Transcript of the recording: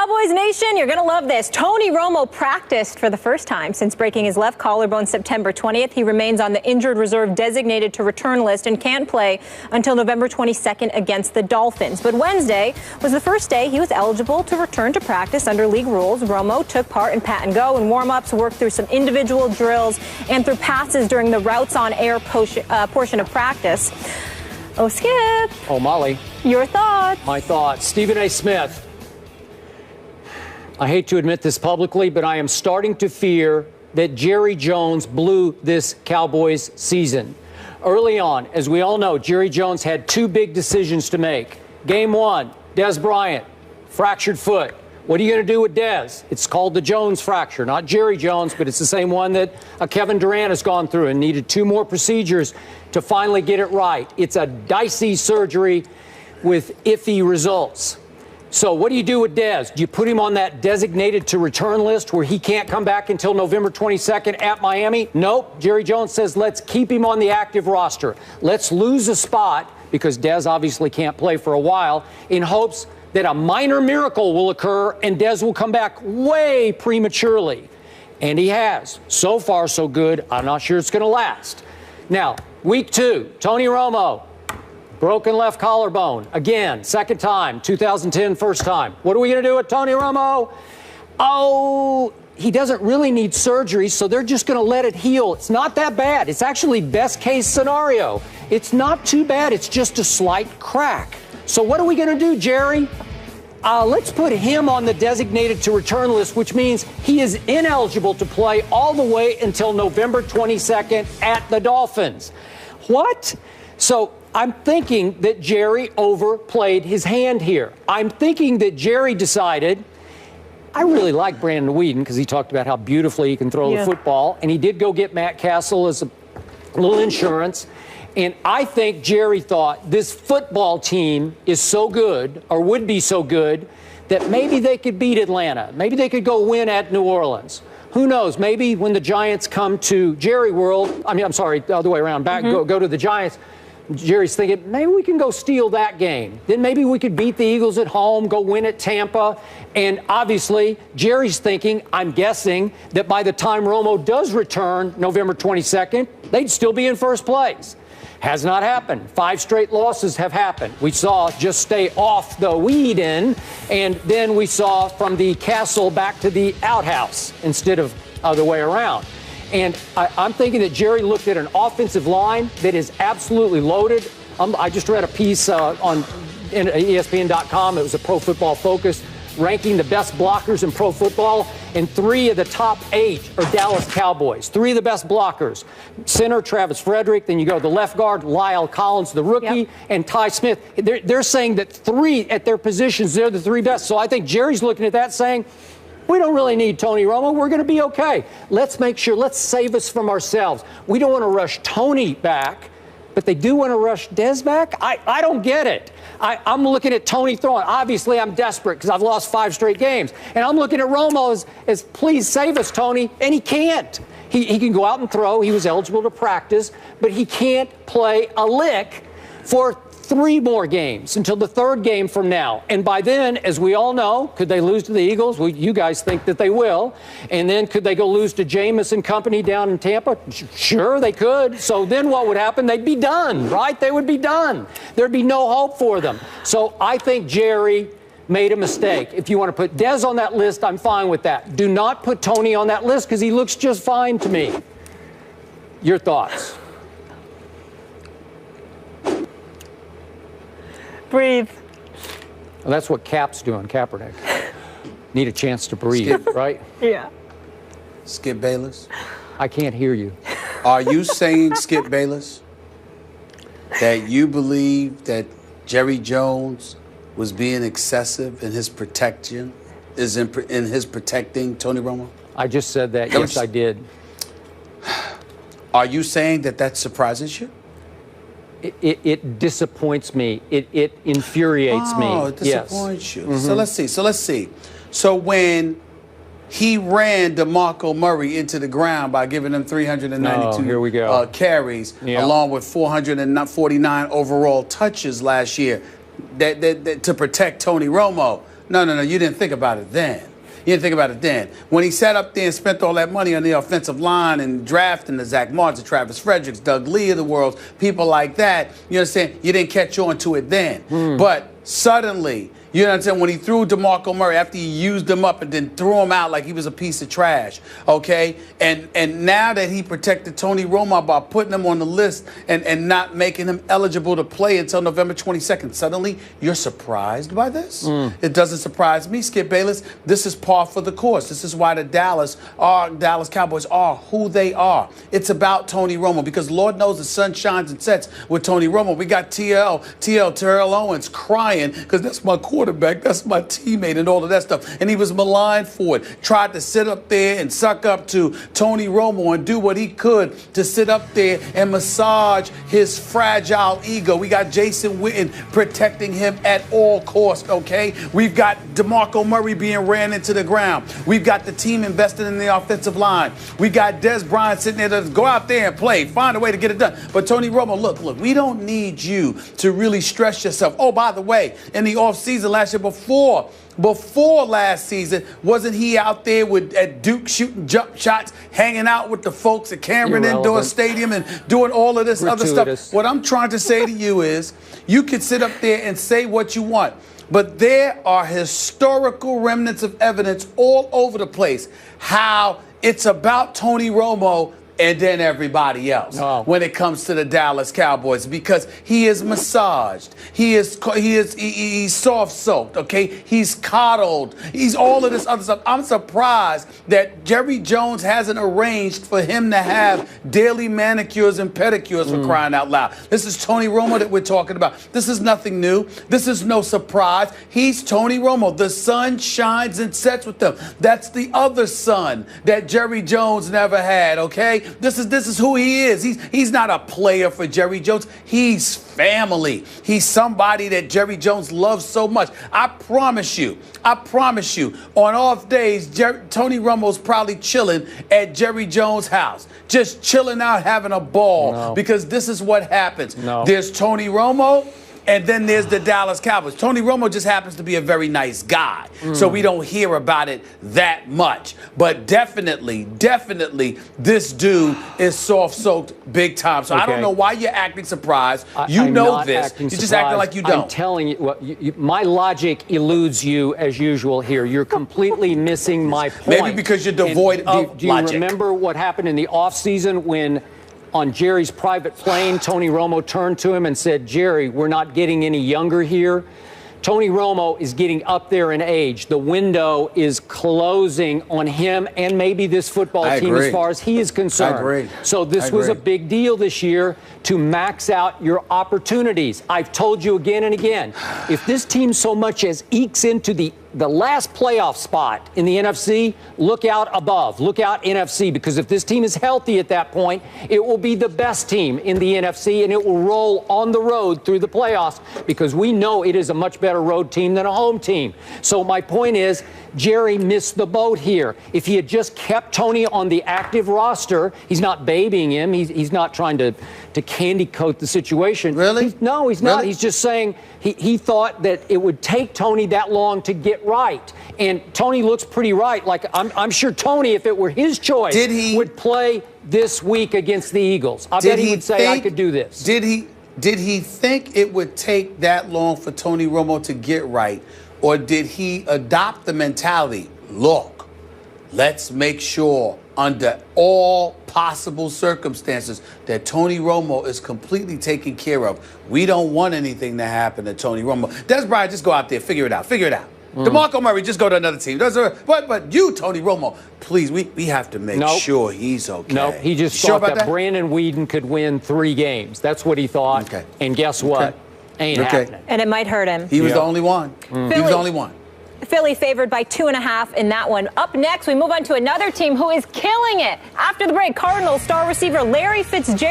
Cowboys Nation, you're going to love this. Tony Romo practiced for the first time since breaking his left collarbone September 20th. He remains on the injured reserve designated to return list and can't play until November 22nd against the Dolphins. But Wednesday was the first day he was eligible to return to practice under league rules. Romo took part in pat and go and warm-ups, worked through some individual drills and threw passes during the routes on air portion of practice. Oh, Skip. Oh, Molly. Your thoughts. My thoughts. Stephen A. Smith. I hate to admit this publicly, but I am starting to fear that Jerry Jones blew this Cowboys season. Early on, as we all know, Jerry Jones had two big decisions to make. Game one, Dez Bryant, fractured foot. What are you going to do with Dez? It's called the Jones fracture, not Jerry Jones, but it's the same one that Kevin Durant has gone through and needed two more procedures to finally get it right. It's a dicey surgery with iffy results. So what do you do with Dez? Do you put him on that designated to return list where he can't come back until November 22nd at Miami? Nope. Jerry Jones says let's keep him on the active roster. Let's lose a spot, because Dez obviously can't play for a while, in hopes that a minor miracle will occur and Dez will come back way prematurely. And he has. So far, so good. I'm not sure it's going to last. Now, week two, Tony Romo. Broken left collarbone. Again, second time, 2010, first time. What are we going to do with Tony Romo? Oh, he doesn't really need surgery, so they're just going to let it heal. It's not that bad. It's actually best case scenario. It's not too bad. It's just a slight crack. So what are we going to do, Jerry? Let's put him on the designated to return list, which means he is ineligible to play all the way until November 22nd at the Dolphins. What? So I'm thinking that Jerry overplayed his hand here. I'm thinking that Jerry decided, I really like Brandon Weeden because he talked about how beautifully he can throw the football, and he did go get Matt Castle as a little insurance. And I think Jerry thought this football team is so good, or would be so good, that maybe they could beat Atlanta. Maybe they could go win at New Orleans. Who knows? Maybe when the Giants come to Jerry World, the other way around, go to the Giants, Jerry's thinking, maybe we can go steal that game. Then maybe we could beat the Eagles at home, go win at Tampa. And obviously, Jerry's thinking, I'm guessing, that by the time Romo does return November 22nd, they'd still be in first place. Has not happened. 5 straight losses have happened. We saw just stay off the weed in, and then we saw from the castle back to the outhouse instead of other way around. And I'm thinking that Jerry looked at an offensive line that is absolutely loaded. I just read a piece on ESPN.com. It was a Pro Football Focus ranking the best blockers in pro football, and 3 of the top 8 are Dallas Cowboys. 3 of the best blockers. Center, Travis Frederick. Then you go to the left guard, Lyle Collins, the rookie, and Ty Smith. They're saying that 3 at their positions, they're the 3 best. So I think Jerry's looking at that saying, we don't really need Tony Romo. We're going to be okay. Let's make sure, let's save us from ourselves. We don't want to rush Tony back, but they do want to rush Dez back? I don't get it. I'm looking at Tony throwing. Obviously, I'm desperate because I've lost 5 straight games. And I'm looking at Romo as please save us, Tony. And he can't. He can go out and throw. He was eligible to practice, but he can't play a lick for 3 more games until the 3rd game from now. And by then, as we all know, could they lose to the Eagles? Well, you guys think that they will. And then could they go lose to Jameis and company down in Tampa? Sure, they could. So then what would happen? They'd be done, right? They would be done. There'd be no hope for them. So I think Jerry made a mistake. If you want to put Dez on that list, I'm fine with that. Do not put Tony on that list because he looks just fine to me. Your thoughts? Breathe. Well, that's what Cap's doing, Kaepernick. Need a chance to breathe, right? Yeah. Skip Bayless? I can't hear you. Are you saying, Skip Bayless, that you believe that Jerry Jones was being excessive in his protection, in his protecting Tony Romo? I just said that. Yes, I did. Are you saying that surprises you? It disappoints me. It infuriates me. Oh, it disappoints you. Mm-hmm. So let's see. So when he ran DeMarco Murray into the ground by giving him 392 carries, along with 449 overall touches last year, that to protect Tony Romo, No. You didn't think about it then. You didn't think about it then. When he sat up there and spent all that money on the offensive line and drafting the Zach Martin, Travis Fredericks, Doug Lee of the world, people like that, you understand? You didn't catch on to it then. But suddenly, you know what I'm saying? When he threw DeMarco Murray after he used him up and then threw him out like he was a piece of trash, okay? And now that he protected Tony Romo by putting him on the list and not making him eligible to play until November 22nd, suddenly you're surprised by this? It doesn't surprise me, Skip Bayless. This is par for the course. This is why the Dallas Cowboys are who they are. It's about Tony Romo because Lord knows the sun shines and sets with Tony Romo. We got Terrell Owens crying because that's my quarterback, that's my teammate and all of that stuff. And he was maligned for it. Tried to sit up there and suck up to Tony Romo and do what he could to sit up there and massage his fragile ego. We got Jason Witten protecting him at all costs, okay? We've got DeMarco Murray being ran into the ground. We've got the team invested in the offensive line. We got Des Bryant sitting there to go out there and play, find a way to get it done. But Tony Romo, look, we don't need you to really stress yourself. Oh, by the way, in the offseason last year before last season, wasn't he out there at Duke shooting jump shots, hanging out with the folks at Cameron Indoor Stadium and doing all of this other stuff? What I'm trying to say to you is you can sit up there and say what you want, but there are historical remnants of evidence all over the place how it's about Tony Romo and then everybody else when it comes to the Dallas Cowboys because he is massaged, he's soft soaked, okay? He's coddled, he's all of this other stuff. I'm surprised that Jerry Jones hasn't arranged for him to have daily manicures and pedicures for crying out loud. This is Tony Romo that we're talking about. This is nothing new. This is no surprise. He's Tony Romo. The sun shines and sets with them. That's the other son that Jerry Jones never had, okay? This is who he is. He's not a player for Jerry Jones. He's family. He's somebody that Jerry Jones loves so much. I promise you, on off days, Tony Romo's probably chilling at Jerry Jones' house, just chilling out, having a ball, because this is what happens. There's Tony Romo, and then there's the Dallas Cowboys. Tony Romo just happens to be a very nice guy, so we don't hear about it that much. But definitely, this dude is soft-soaked big time. So I don't know why you're acting surprised. You know this. You're just acting like you don't. I'm telling you, my logic eludes you as usual here. You're completely missing my point. Maybe because you're devoid of do you logic. Remember what happened in the offseason when on Jerry's private plane, Tony Romo turned to him and said, Jerry, we're not getting any younger here. Tony Romo is getting up there in age. The window is closing on him and maybe this football team as far as he is concerned. I agree. So this was a big deal this year to max out your opportunities. I've told you again and again, if this team so much as ekes into the last playoff spot in the NFC, look out above, look out NFC, because if this team is healthy at that point, it will be the best team in the NFC and it will roll on the road through the playoffs because we know it is a much better road team than a home team. So my point is, Jerry missed the boat here. If he had just kept Tony on the active roster, he's not babying him. He's not trying to candy coat the situation. Really? No, he's not. He's just saying he thought that it would take Tony that long to get right. And Tony looks pretty right. Like I'm sure Tony, if it were his choice, would play this week against the Eagles. I bet he would say, I could do this. Did he think it would take that long for Tony Romo to get right? Or did he adopt the mentality, look, let's make sure under all possible circumstances that Tony Romo is completely taken care of. We don't want anything to happen to Tony Romo. Des Bryant, just go out there, figure it out. DeMarco Murray, just go to another team. But you, Tony Romo, please, we have to make sure he's okay. No, he just thought that Brandon Whedon could win 3 games. That's what he thought. Okay. And guess what? Ain't happening. And it might hurt him. He was the only one. He was the only one. Philly favored by 2.5 in that one. Up next, we move on to another team who is killing it. After the break, Cardinals star receiver Larry Fitzgerald